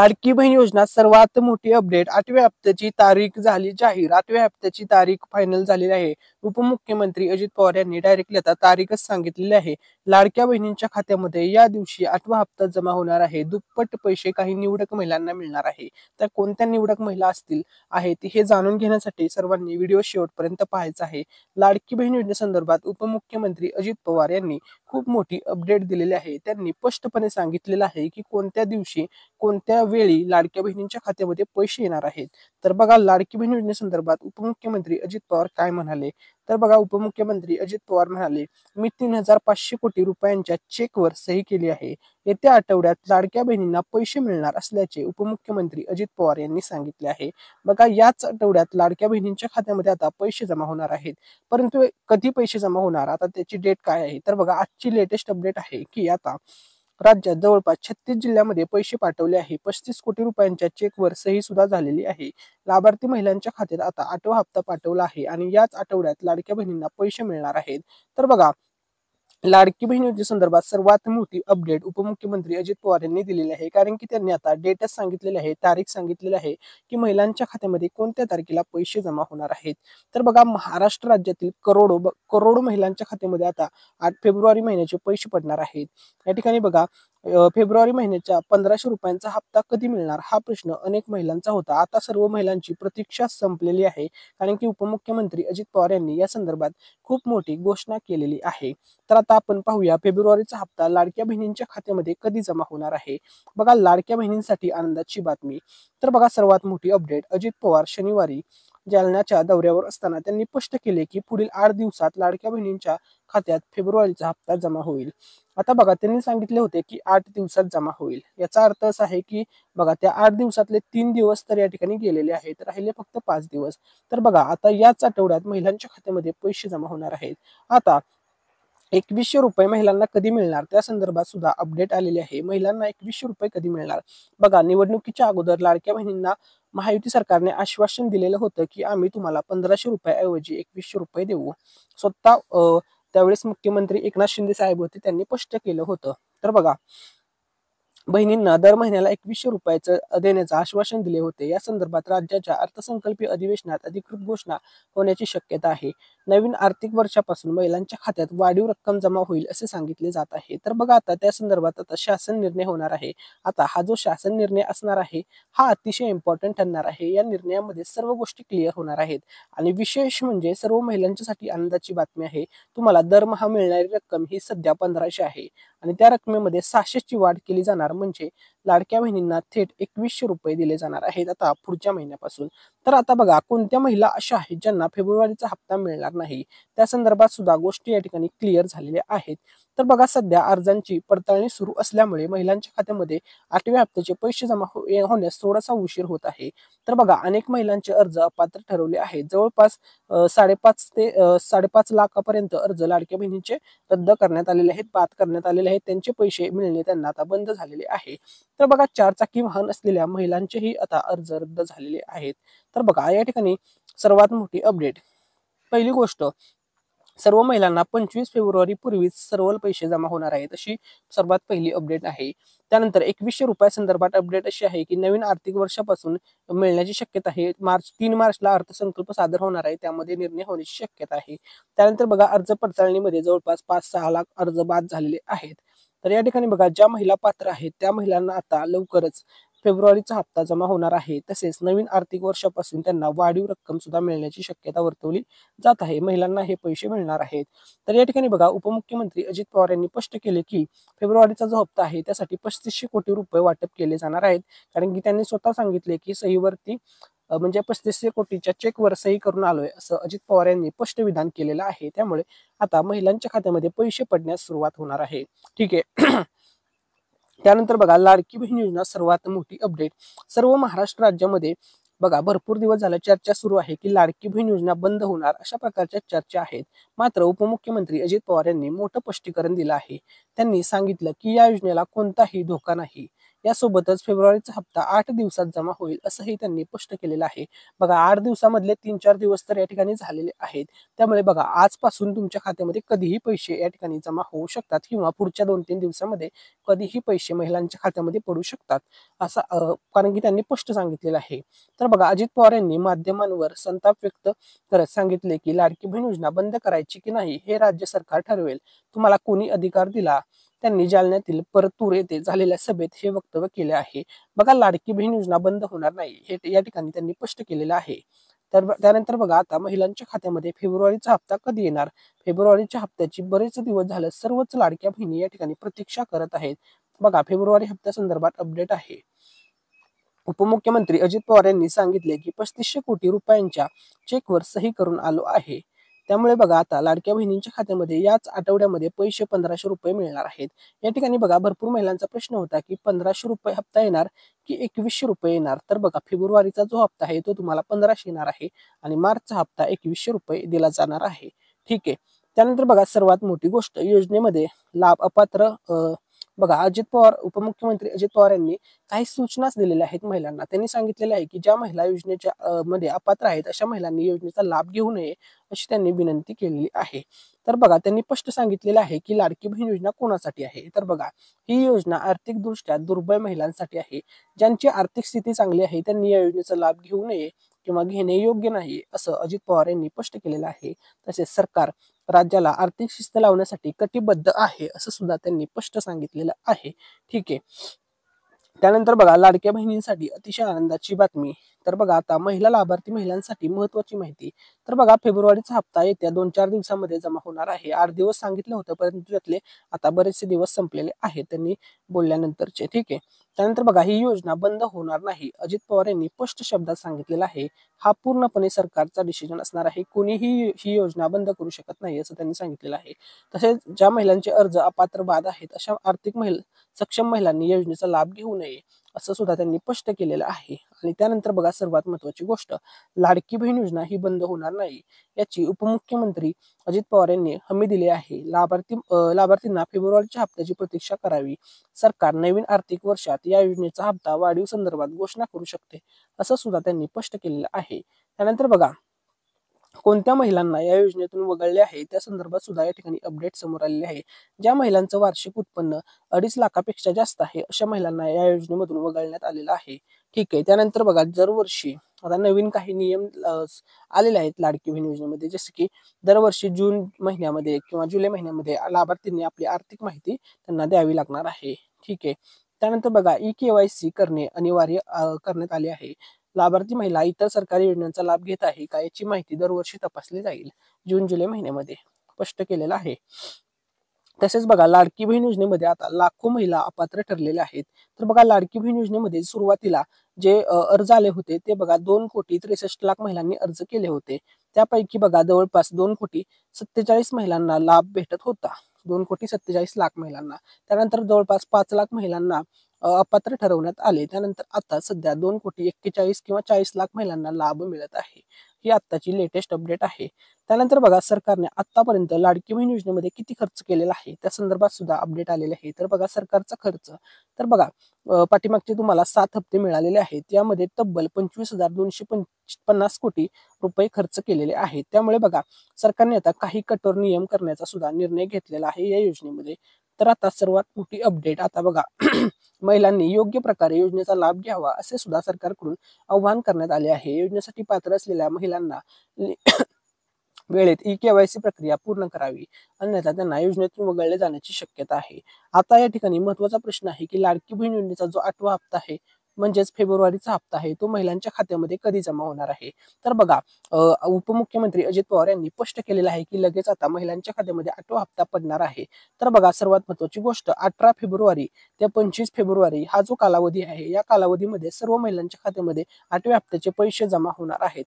लाडकी बहीण योजना सर्वात मोठी अपडेट 8व्या हप्त्याची तारीख झाली जाहीर 8व्या हप्त्याची तारीख फायनल झालेली आहे. उपमुख्यमंत्री अजित पवार यांनी डायरेक्टली आता तारीखच सांगितलेली आहे. लाडक्या बहिणींच्या खात्यामध्ये या दिवशी 8वा हप्ता जमा होणार आहे. दुप्पट पैसे काही निवडक महिलांना मिळणार आहे. तर कोणत्या निवडक महिला असतील आहेत हे जाणून घेण्यासाठी सर्वांनी व्हिडिओ शेवटपर्यंत पाहायचा आहे. लाडकी बहीण योजनेसंदर्भात उपमुख्यमंत्री अजित पवार यांनी खूप मोठी अपडेट दिलेली आहे. त्यांनी स्पष्टपणे सांगितलेलं आहे की कोणत्या दिवशी कोणत्या वेळी लाडक्या बहिणींच्या खात्यामध्ये पैसे येणार आहेत. तर बघा लाडकी बहीण योजनेसंदर्भात उपमुख्यमंत्री अजित पवार काय म्हणाले. तर बघा उपमुख्यमंत्री अजित पवार म्हणाले, मी 3,500 कोटी रुपयांच्या चेकवर सही केली आहे. येत्या आठवड्यात लाडक्या बहिणींना पैसे मिळणार असल्याचे उपमुख्यमंत्री अजित पवार यांनी सांगितले आहे. बघा याच आठवड्यात लाडक्या बहिणींच्या खात्यामध्ये आता पैसे जमा होणार आहेत. परंतु कधी पैसे जमा होणार आता त्याची डेट काय आहे. तर बघा आजची लेटेस्ट अपडेट आहे की आता राज्यात जवळपास 36 जिल्ह्यामध्ये पैसे पाठवले आहे. 35 कोटी रुपयांच्या चेकवर सही सुद्धा झालेली आहे. लाभार्थी महिलांच्या खात्यात आता 8वा हप्ता पाठवला आहे आणि याच आठवड्यात लाडक्या बहिणींना पैसे मिळणार आहेत. तर बघा लाडकी बहीण योजनेसंदर्भात सर्वात मोठी अपडेट उपमुख्यमंत्री अजित पवार यांनी दिलेली आहे. कारण की त्यांनी आता डेटच सांगितलेले आहे, तारीख सांगितलेली आहे की महिलांच्या खात्यामध्ये कोणत्या तारखेला पैसे जमा होणार आहेत. तर बघा महाराष्ट्र राज्यातील करोडो महिलांच्या खात्यामध्ये आता 8 फेब्रुवारी महिन्याचे पैसे पडणार आहेत. या ठिकाणी बघा फेब्रुवारी महिन्याच्या 1,500 रुपयांचा हप्ता कधी मिळणार हा प्रश्न अनेक महिलांचा होता. आता सर्व महिलांची प्रतीक्षा संपलेली आहे. कारण की उपमुख्यमंत्री अजित पवार यांनी या संदर्भात खूप मोठी घोषणा केलेली आहे. तर आता आपण पाहूया फेब्रुवारीचा हप्ता लाडक्या बहिणींच्या खात्यामध्ये कधी जमा होणार आहे. बघा लाडक्या बहिणींसाठी आनंदाची बातमी. तर बघा सर्वात मोठी अपडेट अजित पवार शनिवारी जालन्याच्या दौऱ्यावर असताना त्यांनी स्पष्ट केले की पुढील 8 दिवसात लाडक्या बहिणींच्या खात्यात फेब्रुवारीचा हप्ता जमा होईल. आता बघा त्यांनी सांगितले होते की 8 दिवसात जमा होईल. याचा अर्थ असा आहे की बघा त्या 8 दिवसातले 3 दिवस तर या ठिकाणी गेलेले आहेत. राहिले फक्त 5 दिवस. तर बघा आता याच आठवड्यात महिलांच्या खात्यामध्ये पैसे जमा होणार आहेत. आता 2100 रुपये महिलांना कधी मिळणार त्या संदर्भात सुद्धा अपडेट आलेली आहे. महिलांना 2100 रुपये कधी मिळणार. बघा निवडणुकीच्या अगोदर लाडक्या बहिणींना महायुती सरकारने आश्वासन दिलेलं होतं की आम्ही तुम्हाला 1,500 रुपयाऐवजी 2100 रुपये देऊ. स्वतः त्यावेळेस मुख्यमंत्री एकनाथ शिंदे साहेब होते, त्यांनी स्पष्ट केलं होतं. तर बघा बहिणींना दर महिन्याला 2100 रुपयाचं देण्याचं आश्वासन दिले होते. या संदर्भात राज्याच्या अर्थसंकल्पीय अधिवेशनात अधिकृत घोषणा होण्याची शक्यता आहे. नवीन आर्थिक वर्षापासून महिलांच्या खात्यात वाढीव रक्कम जमा होईल असे सांगितले जात आहे. तर बघा आता त्या संदर्भात आता शासन निर्णय होणार आहे. आता हा जो शासन निर्णय असणार आहे हा अतिशय इम्पॉर्टंट ठरणार आहे. या निर्णयामध्ये सर्व गोष्टी क्लिअर होणार आहेत आणि विशेष म्हणजे सर्व महिलांच्यासाठी आनंदाची बातमी आहे. तुम्हाला दरमहा मिळणारी रक्कम ही सध्या 1,500 आहे आणि त्या रकमेमध्ये 600ची वाढ केली जाणार. म्हणजे लाडक्या बहिणींना थेट 2100 रुपये दिले जाणार आहेत आता पुढच्या महिन्यापासून. तर आता बघा कोणत्या महिला अशा आहेत ज्यांना फेब्रुवारीचा हप्ता मिळणार नाही त्या संदर्भात सुद्धा गोष्टी या ठिकाणी क्लिअर झालेल्या आहेत. तर बघा सध्या अर्जांची पडताळणी सुरू असल्यामुळे महिलांच्या खात्यामध्ये 8व्या हप्त्याचे पैसे जमा होण्यास थोडासा उशीर होत आहे. तर बघा अनेक महिलांचे अर्ज अपात्र ठरवले आहेत. जवळपास 5.5 लाखापर्यंत अर्ज लाडक्या बहिणींचे रद्द करण्यात आलेले आहेत, बाद करण्यात आलेले आहेत. त्यांचे पैसे मिळणे त्यांना आता बंद झालेले आहे. तर बघा 4 चाकी वाहन असलेल्या महिलांचेही आता अर्ज रद्द झालेले आहेत. तर बघा या ठिकाणी सर्वात मोठी अपडेट पहिली गोष्ट सर्व महिलांना 25 फेब्रुवारी पूर्वीच सर्व पैसे जमा होणार आहेत अशी सर्वात पहिली अपडेट आहे. त्यानंतर 2100 रुपयासंदर्भात अपडेट अशी आहे की नवीन आर्थिक वर्षापासून मिळण्याची शक्यता आहे. 3 मार्चला अर्थसंकल्प सादर होणार आहे, त्यामध्ये निर्णय होण्याची शक्यता आहे. त्यानंतर बघा अर्ज पडताळणीमध्ये जवळपास 5-6 लाख अर्ज बाद झालेले आहेत. तर या ठिकाणी बघा ज्या महिला पात्र आहेत त्या महिलांना आता लवकरच फेब्रुवारीचा हप्ता जमा होणार आहे. तसेच नवीन आर्थिक वर्षापासून त्यांना वाढीव रक्कम सुद्धा मिळण्याची शक्यता वर्तवली जात आहे. महिलांना हे पैसे मिळणार आहेत. तर या ठिकाणी बघा उपमुख्यमंत्री अजित पवार यांनी स्पष्ट केले की फेब्रुवारीचा जो हप्ता आहे त्यासाठी 3500 कोटी रुपये वाटप केले जाणार आहेत. कारण की त्यांनी स्वतः सांगितले की सहीवरती म्हणजे 3500 कोटीच्या चेकवर सही करून आलोय असं अजित पवार यांनी स्पष्ट विधान केलेलं आहे. त्यामुळे आता महिलांच्या खात्यामध्ये पैसे पडण्यास सुरुवात होणार आहे. ठीक आहे. त्यानंतर बघा लाडकी बहीण योजना सर्वात मोठी अपडेट सर्व महाराष्ट्र राज्यामध्ये बघा भरपूर दिवस झाला चर्चा सुरू आहे की लाडकी बहीण योजना बंद होणार अशा प्रकारच्या चर्चा आहेत. मात्र उपमुख्यमंत्री अजित पवार यांनी मोठं स्पष्टीकरण दिलं आहे. त्यांनी सांगितलं की या योजनेला कोणताही धोका नाही. यासोबतच फेब्रुवारीचा हप्ता 8 दिवसात जमा होईल असंही त्यांनी स्पष्ट केलेलं आहे. बघा 8 दिवसामधले 3-4 दिवस तर या ठिकाणी झालेले आहेत. त्यामुळे बघा आजपासून तुमच्या खात्यामध्ये कधीही पैसे या ठिकाणी जमा होऊ शकतात किंवा पुढच्या 2-3 दिवसामध्ये कधीही पैसे महिलांच्या खात्यामध्ये पडू शकतात असं कारण की त्यांनी स्पष्ट सांगितलेलं आहे. तर बघा अजित पवार यांनी माध्यमांवर संताप व्यक्त करत सांगितले की लाडकी बहीण योजना बंद करायची की नाही हे राज्य सरकार ठरवेल. तुम्हाला कोणी अधिकार दिला? त्यांनी जालन्यातील परतूर येथे झालेल्या सभेत हे वक्तव्य केले आहे. बघा लाडकी बहीण योजना बंद होणार नाही हे या ठिकाणी त्यांनी स्पष्ट केलेलं आहे. तर त्यानंतर बघा आता महिलांच्या खात्यामध्ये फेब्रुवारीचा हप्ता कधी येणार? फेब्रुवारीच्या हप्त्याची बरेच दिवस झालं सर्वच लाडक्या बहिणी या ठिकाणी प्रतीक्षा करत आहेत. बघा फेब्रुवारी हप्त्या संदर्भात अपडेट आहे. उपमुख्यमंत्री अजित पवार यांनी सांगितले की 3500 कोटी रुपयांच्या चेकवर सही करून आलो आहे. त्यामुळे बघा आता लाडक्या बहिणींच्या खात्यामध्ये याच आठवड्यामध्ये पैसे 1500 रुपये मिळणार आहेत. या ठिकाणी बघा भरपूर महिलांचा प्रश्न होता की 1500 रुपये हप्ता येणार की 2100 रुपये येणार. तर बघा फेब्रुवारीचा जो हप्ता आहे तो तुम्हाला 1500 येणार आहे आणि मार्चचा हप्ता 2100 रुपये दिला जाणार आहे. ठीक आहे. त्यानंतर बघा सर्वात मोठी गोष्ट योजनेमध्ये लाभ अपात्र बघा अजित पवार उपमुख्यमंत्री अजित पवार यांनी काही सूचनाच दिलेल्या आहेत महिलांना. त्यांनी सांगितलेलं आहे की ज्या महिला योजनेच्या मध्ये अपात्र आहेत अशा महिलांनी योजनेचा लाभ घेऊ नये अशी त्यांनी विनंती केलेली आहे. तर बघा त्यांनी स्पष्ट सांगितलेलं आहे की लाडकी बहीण योजना कोणासाठी आहे? तर बघा ही योजना आर्थिकदृष्ट्या दुर्बळ महिलांसाठी आहे. ज्यांची आर्थिक स्थिती चांगली आहे त्यांनी या योजनेचा लाभ घेऊ नये किंवा घेणे योग्य नाही असं अजित पवार यांनी स्पष्ट केलेलं आहे. तसेच सरकार राज्याला आर्थिक शिस्त लावण्यासाठी कटिबद्ध आहे असं सुद्धा त्यांनी स्पष्ट सांगितलेलं आहे. ठीक आहे. त्यानंतर बघा लाडक्या बहिणींसाठी अतिशय आनंदाची बातमी. तर बघा आता महिला लाभार्थी महिलांसाठी महत्वाची माहिती. तर बघा फेब्रुवारीचा हप्ता येत्या 2-4 दिवसामध्ये जमा होणार आहे. 8 दिवस सांगितलं होतं परंतु त्यातले आता बरेचसे दिवस संपलेले आहेत त्यांनी बोलल्यानंतरचे. ठीक आहे. त्यानंतर बघा ही योजना बंद होणार नाही. अजित पवार यांनी स्पष्ट शब्दात सांगितलेलं आहे. हा पूर्णपणे सरकारचा डिसिजन असणार आहे. कोणीही ही योजना बंद करू शकत नाही असं त्यांनी सांगितलेलं आहे. तसेच ज्या महिलांचे अर्ज अपात्र बाद आहेत अशा आर्थिक सक्षम महिलांनी योजनेचा लाभ घेऊ नये असं सुद्धा त्यांनी स्पष्ट केलेलं आहे. आणि त्यानंतर बघा सर्वात महत्वाची गोष्ट लाडकी बहीण योजना ही बंद होणार नाही याची उपमुख्यमंत्री अजित पवार यांनी हमी दिली आहे. लाभार्थींना फेब्रुवारीच्या हप्त्याची प्रतीक्षा करावी. सरकार नवीन आर्थिक वर्षात या योजनेचा हप्ता वाढीव संदर्भात घोषणा करू शकते असं सुद्धा त्यांनी स्पष्ट केलेलं आहे. त्यानंतर बघा कोणत्या महिलांना या योजनेतून वगळले आहे त्या संदर्भात सुद्धा या ठिकाणी अपडेट समोर आलेले आहे. ज्या महिलांचं वार्षिक उत्पन्न 2.5 लाखापेक्षा जास्त आहे अशा महिलांना या योजनेमधून वगळण्यात आलेलं आहे. ठीक आहे. त्यानंतर बघा दरवर्षी आता नवीन काही नियम आलेले आहेत लाडकी बहीण योजनेमध्ये जसे की दरवर्षी जून महिन्यामध्ये किंवा जुलै महिन्यामध्ये लाभार्थींनी आपली आर्थिक माहिती त्यांना द्यावी लागणार आहे. ठीक आहे. त्यानंतर बघा KYC करणे अनिवार्य करण्यात आले आहे. लाभार्थी महिला इतर सरकारी योजनांचा लाभ घेत आहे का याची माहिती दरवर्षी तपासली जाईल. जून-जुलै महिन्यामध्ये स्पष्ट केलेलं आहे. तसेच बघा लाडकी बहीण योजनेमध्ये आता लाखो महिला अपात्र ठरलेल्या आहेत. तर बघा लाडकी बहीण योजनेमध्ये सुरुवातीला जे अर्ज आले होते ते बघा 2,63,00,000 महिलांनी अर्ज केले होते. त्यापैकी बघा जवळपास 2,47,00,000 महिलांना लाभ भेटत होता. 2,47,00,000 महिलांना. त्यानंतर जवळपास 5,00,000 महिलांना अपात्र ठरवण्यात आले. त्यानंतर आता सध्या 2,41,00,000 किंवा 40,00,000 महिलांना लाभ मिळत आहे. ही आत्ताची लेटेस्ट अपडेट आहे. त्यानंतर बघा सरकारने आतापर्यंत लाडकी बहीण योजनेमध्ये किती खर्च केलेला आहे त्या संदर्भात सुद्धा अपडेट आलेले आहे. तर बघा सरकारचा खर्च तर बघा पाठीमागचे तुम्हाला 7 हप्ते मिळालेले आहेत. यामध्ये तब्बल 25,250 कोटी रुपये खर्च केलेले आहेत. त्यामुळे बघा सरकारने आता काही कठोर नियम करण्याचा सुद्धा निर्णय घेतलेला आहे या योजनेमध्ये. तर आता सर्वात मोठी अपडेट आता बघा महिलांनी योग्य प्रकारे योजनेचा लाभ घ्यावा असे सुद्धा सरकारकडून आवाहन करण्यात आले आहे. योजनेसाठी पात्र असलेल्या महिलांना वेळेत KYC प्रक्रिया पूर्ण करावी अन्यथा त्यांना योजनेतून वगळले जाण्याची शक्यता आहे. आता या ठिकाणी महत्वाचा प्रश्न आहे की लाडकी बहीण योजनेचा जो 8वा हप्ता आहे म्हणजेच फेब्रुवारीचा हप्ता आहे तो महिलांच्या खात्यामध्ये कधी जमा होणार आहे? तर बघा उपमुख्यमंत्री अजित पवार यांनी स्पष्ट केलेलं आहे की लगेच आता महिलांच्या खात्यामध्ये 8वा हप्ता पडणार आहे. तर बघा सर्वात महत्वाची गोष्ट 18 फेब्रुवारी ते 25 फेब्रुवारी हा जो कालावधी आहे या कालावधीमध्ये सर्व महिलांच्या खात्यामध्ये 8व्या हप्त्याचे पैसे जमा होणार आहेत.